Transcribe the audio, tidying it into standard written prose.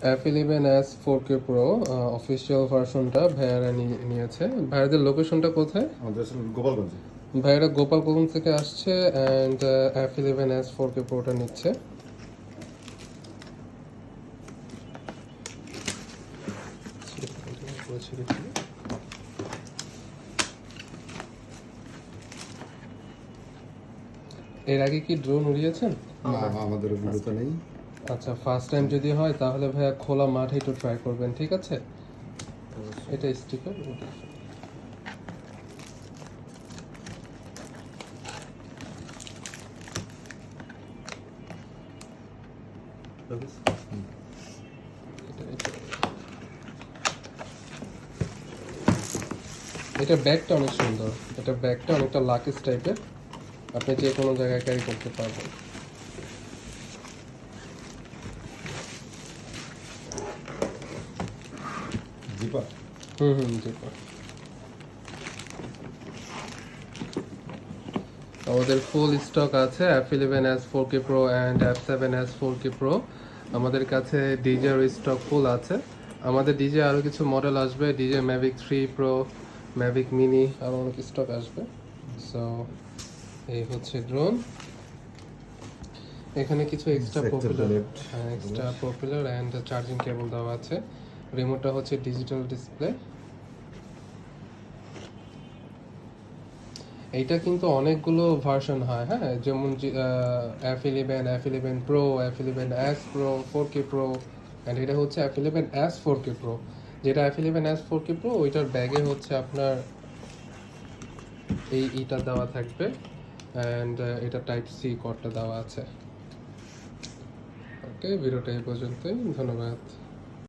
F11s 4K Pro official ভার্সনটা ভাইয়ারা নিয়েছে। ভাইয়াদের লোকেশনটা কোথায়? আমাদের গোপালগঞ্জে। ভাইয়ারা গোপালগঞ্জ থেকে আসছে অ্যান্ড F11s 4K Proটা নিচ্ছে। এর আগে কি ড্রোন উড়িয়েছেন? না, আমাদের অভিজ্ঞতা নেই। আচ্ছা, ফার্স্ট টাইম যদি হয় তাহলে ভাইয়া খোলা মাঠে একটু ট্রাই করবেন, ঠিক আছে? এটা স্টিকার। এটা ব্যাগটা অনেক সুন্দর। এটা ব্যাগটা অনেকটা লাকেজ টাইপের, আপনি যে কোনো জায়গায় ক্যারি করতে পারবেন। জিপার। জিপার। আমাদের ফুল স্টক আছে F11s 4K Pro and F7s 4K Pro। আমাদের কাছে ডিজের স্টক ফুল আছে। আমাদের ডিজে আরও কিছু মডেল আসবে, DJ Mavic 3 Pro, Mavic mini, আরও অনেক স্টক আসবে। সো এই হচ্ছে ড্রোন। এখানে কিছু extra popular and charging cable দেওয়া আছে। রিমোটটা হচ্ছে ডিজিটাল ডিসপ্লে। এইটা কিন্তু অনেকগুলো ভার্সন হয়, হ্যাঁ, যেমন F11, F11 Pro, F11s Pro, 4K Pro, and এটা হচ্ছে F11s 4K Pro। যেটা F11s 4K Pro ওইটার ব্যাগে হচ্ছে আপনার এইটা দেওয়া থাকবে অ্যান্ড এটা টাইপ সি কর্ডটা দেওয়া আছে। ওকে, ভিডিওটা এই পর্যন্তই, ধন্যবাদ।